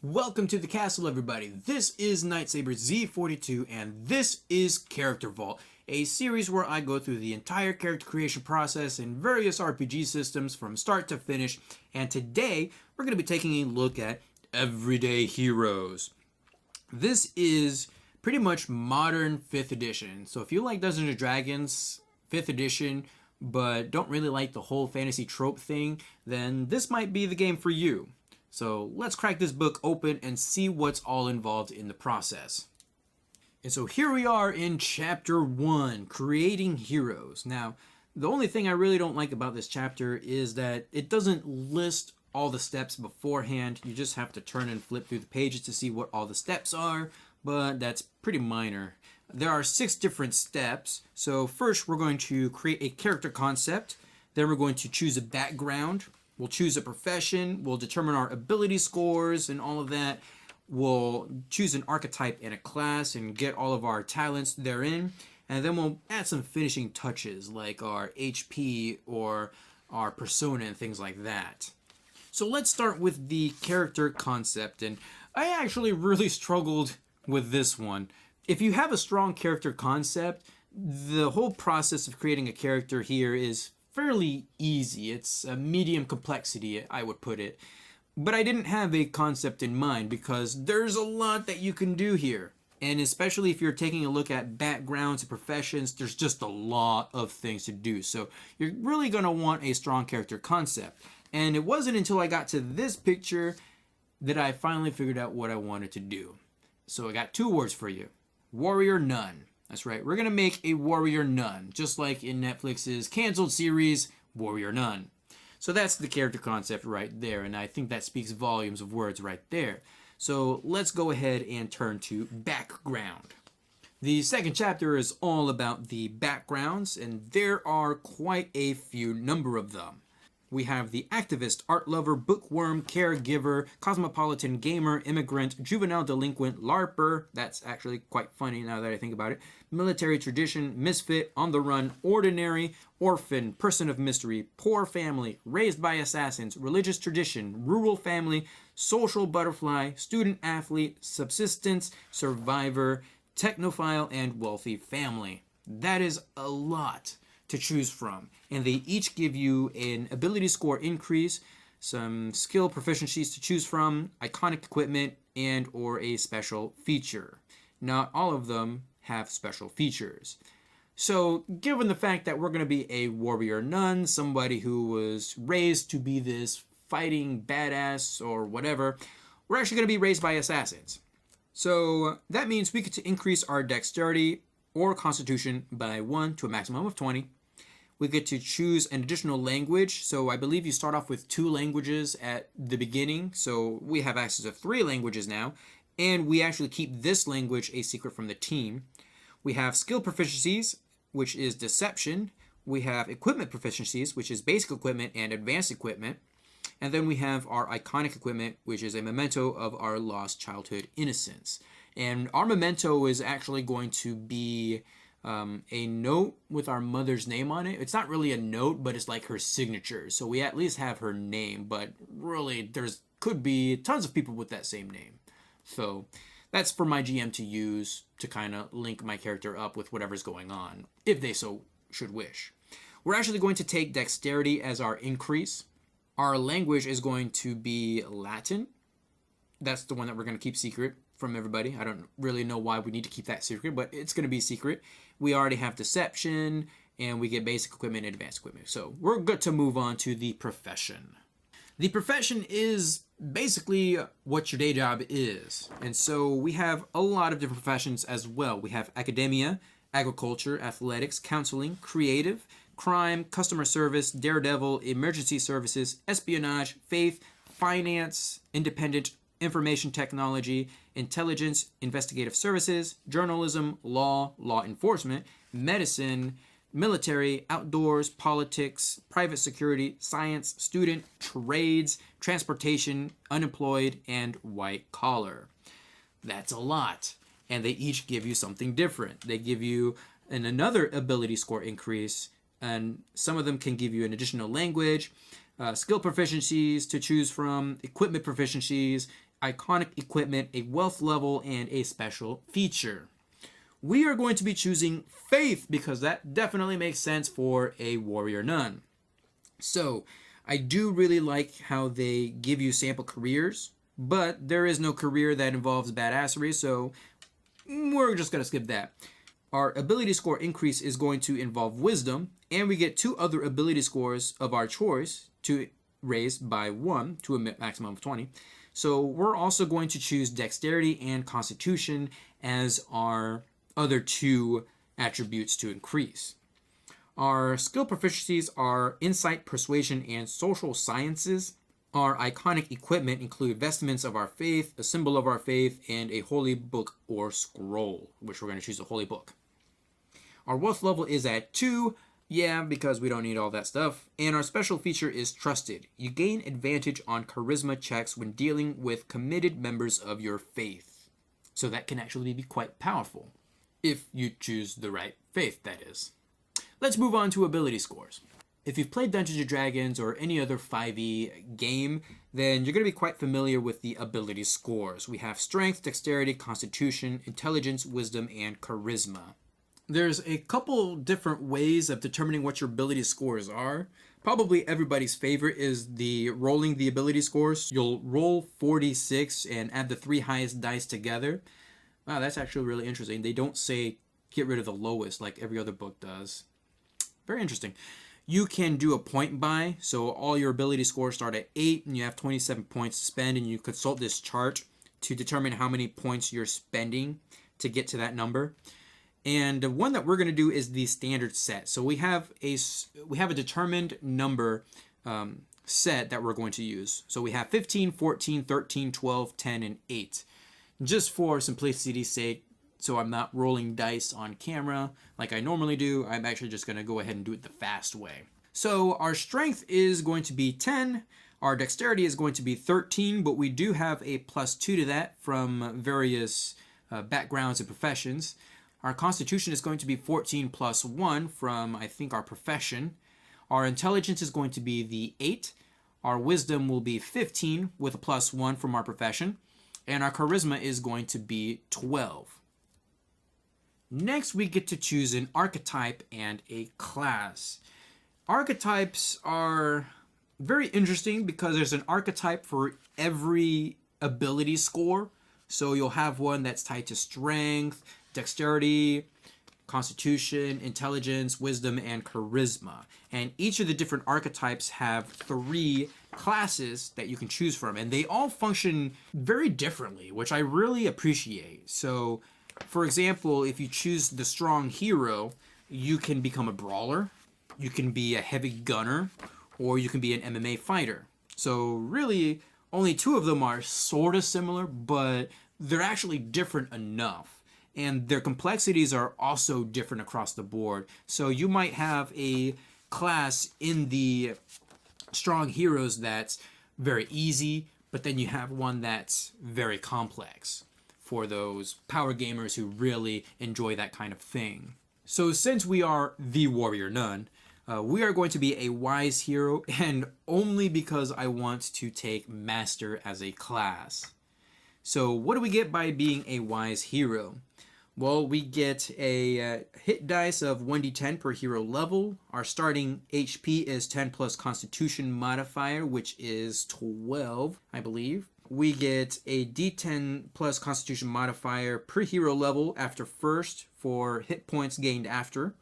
Welcome to the castle, everybody. This is Nightsaber Z42, and this is Character Vault, a series where I go through the entire character creation process in various RPG systems from start to finish. And today, we're going to be taking a look at Everyday Heroes. This is pretty much modern 5th edition. So if you like Dungeons & Dragons 5th edition, but don't really like the whole fantasy trope thing, then this might be the game for you. So let's crack this book open and see what's all involved in the process. And so here we are in chapter 1, Creating Heroes. Now, the only thing I really don't like about this chapter is that it doesn't list all the steps beforehand. You just have to turn and flip through the pages to see what all the steps are, but that's pretty minor. There are 6 different steps. So first we're going to create a character concept. Then we're going to choose a background. We'll choose a profession, we'll determine our ability scores and all of that. We'll choose an archetype and a class and get all of our talents therein. And then we'll add some finishing touches like our HP or our persona and things like that. So let's start with the character concept. And I actually really struggled with this one. If you have a strong character concept, the whole process of creating a character here is fairly easy. It's a medium complexity, I would put it. But I didn't have a concept in mind because there's a lot that you can do here. And especially if you're taking a look at backgrounds and professions, there's just a lot of things to do. So you're really going to want a strong character concept. And it wasn't until I got to this picture that I finally figured out what I wanted to do. So I got 2 words for you. Warrior Nun. That's right, we're going to make a Warrior Nun, just like in Netflix's canceled series, Warrior Nun. So that's the character concept right there, and I think that speaks volumes of words right there. So let's go ahead and turn to background. The second chapter is all about the backgrounds, and there are quite a few number of them. We have the activist, art lover, bookworm, caregiver, cosmopolitan gamer, immigrant, juvenile delinquent, LARPer, that's actually quite funny now that I think about it, military tradition, misfit, on the run, ordinary, orphan, person of mystery, poor family, raised by assassins, religious tradition, rural family, social butterfly, student athlete, subsistence, survivor, technophile, and wealthy family. That is a lot to choose from, and they each give you an ability score increase, some skill proficiencies to choose from, iconic equipment, and or a special feature. Not all of them have special features. So given the fact that we're going to be a warrior nun, somebody who was raised to be this fighting badass or whatever, we're actually going to be raised by assassins. So that means we get to increase our dexterity or constitution by 1 to a maximum of 20. We get to choose an additional language. So I believe you start off with 2 languages at the beginning. So we have access to 3 languages now. And we actually keep this language a secret from the team. We have skill proficiencies, which is deception. We have equipment proficiencies, which is basic equipment and advanced equipment. And then we have our iconic equipment, which is a memento of our lost childhood innocence. And our memento is actually going to be a note with our mother's name on it. It's not really a note, but it's like her signature. So we at least have her name, but really there's could be tons of people with that same name. So that's for my GM to use to kind of link my character up with whatever's going on, if they so should wish. We're actually going to take dexterity as our increase. Our language is going to be Latin. That's the one that we're going to keep secret from everybody. I don't really know why we need to keep that secret, but it's going to be secret. We already have deception, and we get basic equipment and advanced equipment. So we're good to move on to the profession. The profession is basically what your day job is. And so we have a lot of different professions as well. We have academia, agriculture, athletics, counseling, creative, crime, customer service, daredevil, emergency services, espionage, faith, finance, independent, information technology, intelligence, investigative services, journalism, law, law enforcement, medicine, military, outdoors, politics, private security, science, student, trades, transportation, unemployed, and white collar. That's a lot. And they each give you something different. They give you another ability score increase, and some of them can give you an additional language, skill proficiencies to choose from, equipment proficiencies, iconic equipment, a wealth level, and a special feature. We are going to be choosing Faith because that definitely makes sense for a Warrior Nun. So, I do really like how they give you sample careers, but there is no career that involves badassery, so we're just going to skip that. Our ability score increase is going to involve wisdom, and we get 2 other ability scores of our choice to raise by 1 to a maximum of 20. So we're also going to choose dexterity and constitution as our other 2 attributes to increase. Our skill proficiencies are insight, persuasion, and social sciences. Our iconic equipment include vestments of our faith, a symbol of our faith, and a holy book or scroll, which we're going to choose a holy book. Our wealth level is at 2, because we don't need all that stuff. And our special feature is trusted. You gain advantage on charisma checks when dealing with committed members of your faith. So that can actually be quite powerful, if you choose the right faith, that is. Let's move on to ability scores. If you've played Dungeons & Dragons or any other 5e game, then you're going to be quite familiar with the ability scores. We have strength, dexterity, constitution, intelligence, wisdom, and charisma. There's a couple different ways of determining what your ability scores are. Probably everybody's favorite is the rolling the ability scores. You'll roll 46 and add the 3 highest dice together. Wow, that's actually really interesting. They don't say get rid of the lowest like every other book does. Very interesting. You can do a point buy, so all your ability scores start at 8 and you have 27 points to spend, and you consult this chart to determine how many points you're spending to get to that number. And the one that we're going to do is the standard set. So we have a determined number set that we're going to use. So we have 15, 14, 13, 12, 10, and 8. Just for simplicity's sake, so I'm not rolling dice on camera like I normally do, I'm actually just going to go ahead and do it the fast way. So our strength is going to be 10. Our dexterity is going to be 13, but we do have a +2 to that from various backgrounds and professions. Our constitution is going to be 14 plus 1 from, I think, our profession. Our intelligence is going to be the 8. Our wisdom will be 15 with a +1 from our profession. And our charisma is going to be 12. Next, we get to choose an archetype and a class. Archetypes are very interesting because there's an archetype for every ability score. So you'll have one that's tied to strength, dexterity, constitution, intelligence, wisdom, and charisma. And each of the different archetypes have 3 classes that you can choose from. And they all function very differently, which I really appreciate. So, for example, if you choose the strong hero, you can become a brawler, you can be a heavy gunner, or you can be an MMA fighter. So really, only 2 of them are sort of similar, but they're actually different enough. And their complexities are also different across the board. So you might have a class in the strong heroes that's very easy, but then you have one that's very complex for those power gamers who really enjoy that kind of thing. So since we are the Warrior Nun, we are going to be a wise hero, and only because I want to take Master as a class. So what do we get by being a wise hero? Well, we get a hit dice of 1d10 per hero level. Our starting HP is 10 plus Constitution modifier, which is 12, I believe. We get a d10 plus Constitution modifier per hero level after first for hit points gained after.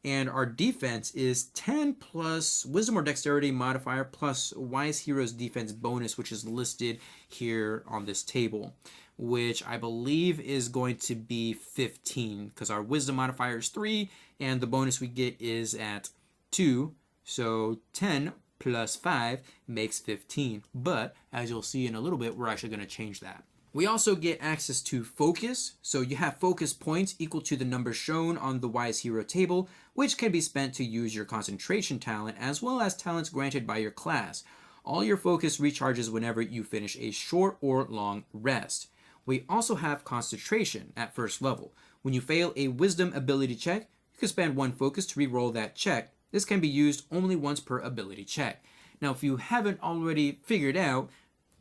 And our defense is 10 plus Wisdom or Dexterity modifier plus Wise Hero's defense bonus, which is listed here on this table, which I believe is going to be 15 because our Wisdom modifier is 3 and the bonus we get is at 2. So 10 plus 5 makes 15. But as you'll see in a little bit, we're actually going to change that. We also get access to focus. So you have focus points equal to the number shown on the Wise Hero table, which can be spent to use your concentration talent as well as talents granted by your class. All your focus recharges whenever you finish a short or long rest. We also have concentration at first level. When you fail a wisdom ability check, you can spend 1 focus to re-roll that check. This can be used only once per ability check. Now, if you haven't already figured out,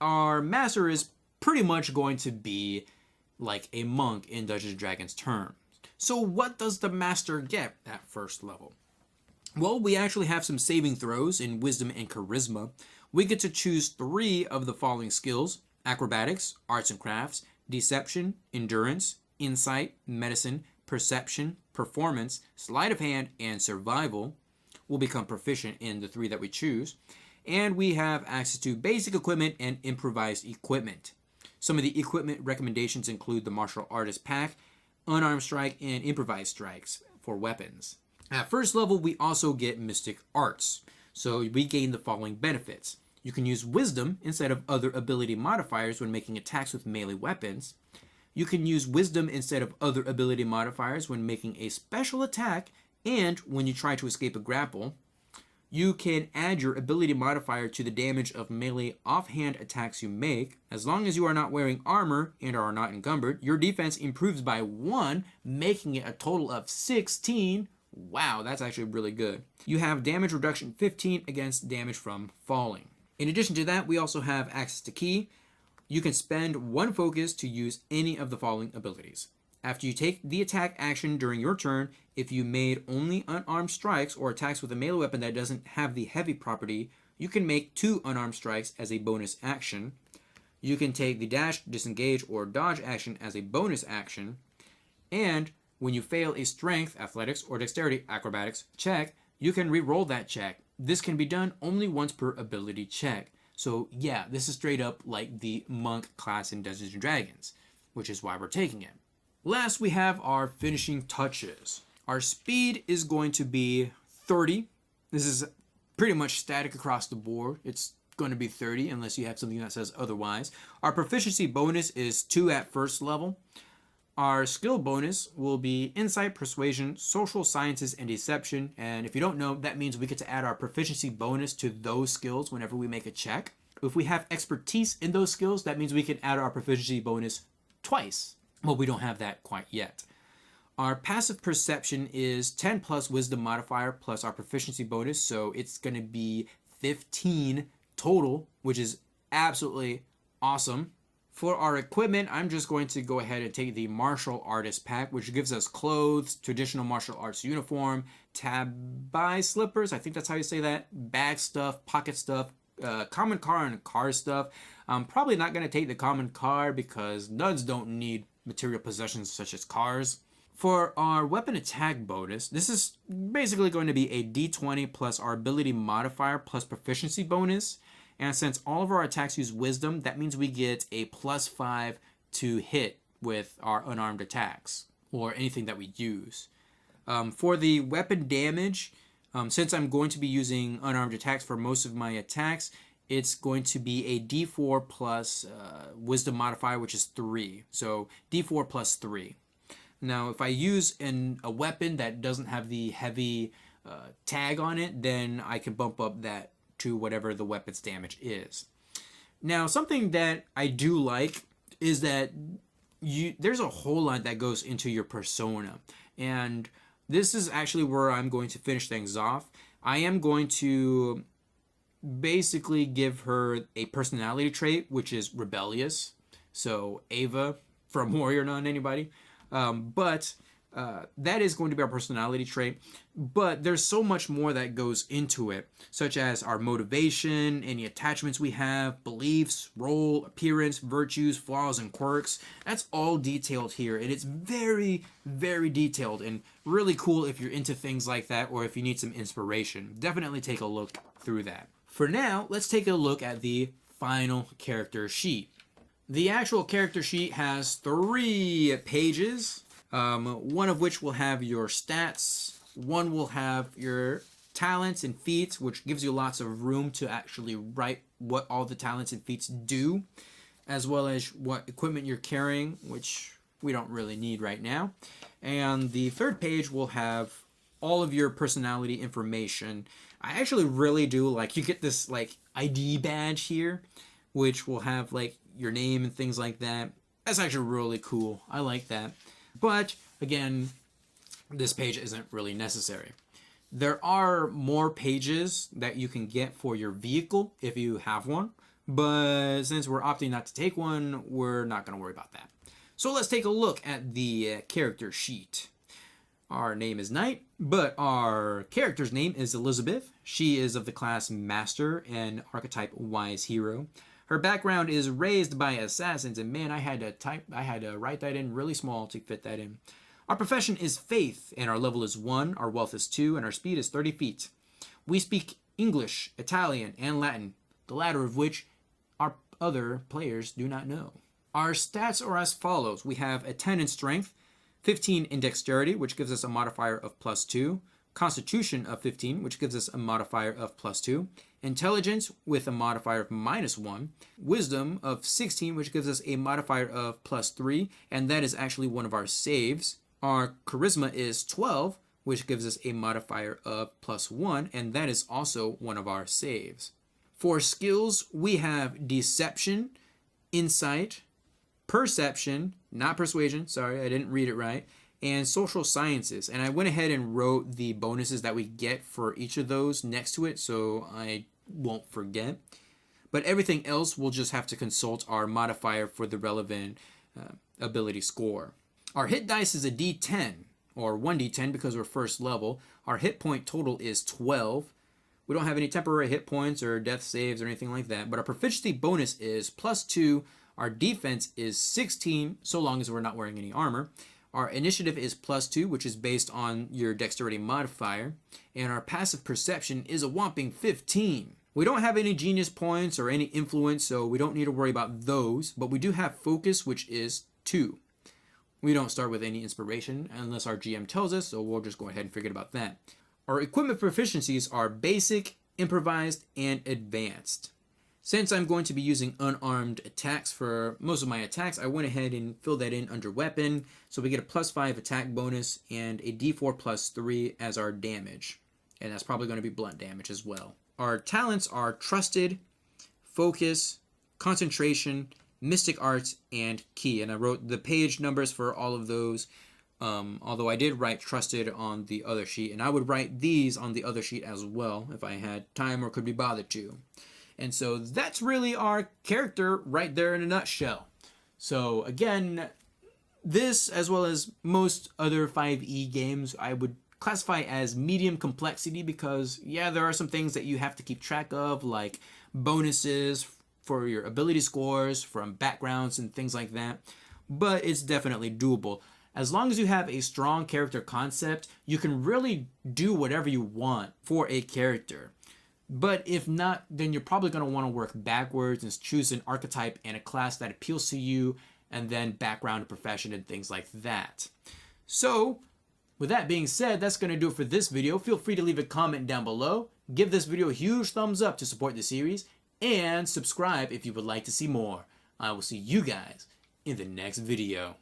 our master is pretty much going to be like a monk in Dungeons and Dragons terms. So what does the master get at first level? Well, we actually have some saving throws in wisdom and charisma. We get to choose 3 of the following skills: acrobatics, arts and crafts, deception, endurance, insight, medicine, perception, performance, sleight of hand, and survival. We'll become proficient in the 3 that we choose. And we have access to basic equipment and improvised equipment. Some of the equipment recommendations include the martial artist pack, unarmed strike, and improvised strikes for weapons. At first level, we also get mystic arts. So we gain the following benefits. You can use wisdom instead of other ability modifiers when making attacks with melee weapons. You can use wisdom instead of other ability modifiers when making a special attack and when you try to escape a grapple. You can add your ability modifier to the damage of melee offhand attacks you make. As long as you are not wearing armor and are not encumbered, your defense improves by 1, making it a total of 16. Wow, that's actually really good. You have damage reduction 15 against damage from falling. In addition to that, we also have access to ki. You can spend 1 focus to use any of the following abilities. After you take the attack action during your turn, if you made only unarmed strikes or attacks with a melee weapon that doesn't have the heavy property, you can make 2 unarmed strikes as a bonus action. You can take the dash, disengage, or dodge action as a bonus action. And when you fail a strength, athletics, or dexterity, acrobatics check, you can re-roll that check. This can be done only once per ability check. So yeah, this is straight up like the monk class in Dungeons & Dragons, which is why we're taking it. Last, we have our finishing touches. Our speed is going to be 30. This is pretty much static across the board. It's going to be 30 unless you have something that says otherwise. Our proficiency bonus is 2 at first level. Our skill bonus will be insight, persuasion, social sciences, and deception. And if you don't know, that means we get to add our proficiency bonus to those skills whenever we make a check. If we have expertise in those skills, that means we can add our proficiency bonus twice. Well, we don't have that quite yet. Our passive perception is 10 plus wisdom modifier plus our proficiency bonus. So it's going to be 15 total, which is absolutely awesome. For our equipment, I'm just going to go ahead and take the martial artist pack, which gives us clothes, traditional martial arts uniform, tabi slippers, I think that's how you say that, bag stuff, pocket stuff, common car and car stuff. I'm probably not going to take the common car because nuns don't need material possessions such as cars. For our weapon attack bonus, this is basically going to be a d20 plus our ability modifier plus proficiency bonus. And since all of our attacks use wisdom, that means we get a +5 to hit with our unarmed attacks or anything that we use. For the weapon damage, since I'm going to be using unarmed attacks for most of my attacks, it's going to be a d4 plus wisdom modifier, which is 3. So d4 plus 3. Now, if I use a weapon that doesn't have the heavy tag on it, then I can bump up that to whatever the weapon's damage is. Now, something that I do like is that there's a whole lot that goes into your persona. And this is actually where I'm going to finish things off. I am going to basically give her a personality trait, which is rebellious. So Ava from Warrior Nun, anybody? But that is going to be our personality trait. But there's so much more that goes into it, such as our motivation, any attachments we have, beliefs, role, appearance, virtues, flaws, and quirks. That's all detailed here. And it's very, very detailed and really cool if you're into things like that or if you need some inspiration. Definitely take a look through that. For now, let's take a look at the final character sheet. The actual character sheet has 3 pages, one of which will have your stats, one will have your talents and feats, which gives you lots of room to actually write what all the talents and feats do, as well as what equipment you're carrying, which we don't really need right now. And the 3rd page will have all of your personality information. I actually really do like, you get this like ID badge here, which will have like your name and things like that. That's actually really cool. I like that. But again, this page isn't really necessary. There are more pages that you can get for your vehicle if you have one. but since we're opting not to take one, we're not going to worry about that. So let's take a look at the character sheet. Our name is Knight, but our character's name is Elizabeth. She is of the class Master and archetype Wise Hero. Her background is raised by assassins, and man, I had to write that in really small to fit that in. Our profession is Faith, and our level is 1, our wealth is 2, and our speed is 30 feet. We speak English, Italian, and Latin, the latter of which our other players do not know. Our stats are as follows. We have a 10 in strength, 15 in dexterity, which gives us a modifier of +2, constitution of 15, which gives us a modifier of +2, intelligence with a modifier of -1, wisdom of 16, which gives us a modifier of +3, and that is actually one of our saves. Our charisma is 12, which gives us a modifier of +1, and that is also one of our saves. For skills, we have deception, insight, perception, not persuasion, sorry, I didn't read it right, and social sciences. And I went ahead and wrote the bonuses that we get for each of those next to it so I won't forget. But everything else we'll just have to consult our modifier for the relevant ability score. Our hit dice is a D10, or 1d10 because we're first level. Our hit point total is 12. We don't have any temporary hit points or death saves or anything like that, but our proficiency bonus is +2. Our defense is 16, so long as we're not wearing any armor. Our initiative is +2, which is based on your dexterity modifier. And our passive perception is a whopping 15. We don't have any genius points or any influence, so we don't need to worry about those. But we do have focus, which is 2. We don't start with any inspiration unless our GM tells us, so we'll just go ahead and forget about that. Our equipment proficiencies are basic, improvised, and advanced. Since I'm going to be using unarmed attacks for most of my attacks, I went ahead and filled that in under weapon. So we get a +5 attack bonus and a d4 +3 as our damage. And that's probably going to be blunt damage as well. Our talents are trusted, focus, concentration, mystic arts, and key. And I wrote the page numbers for all of those. Although I did write trusted on the other sheet. And I would write these on the other sheet as well if I had time or could be bothered to. And so that's really our character right there in a nutshell. So again, this, as well as most other 5e games, I would classify as medium complexity because, yeah, there are some things that you have to keep track of, like bonuses for your ability scores from backgrounds and things like that. But it's definitely doable. As long as you have a strong character concept, you can really do whatever you want for a character. But if not, then you're probably going to want to work backwards and choose an archetype and a class that appeals to you, and then background and profession and things like that. So, with that being said, that's going to do it for this video. Feel free to leave a comment down below, give this video a huge thumbs up to support the series, and subscribe if you would like to see more. I will see you guys in the next video.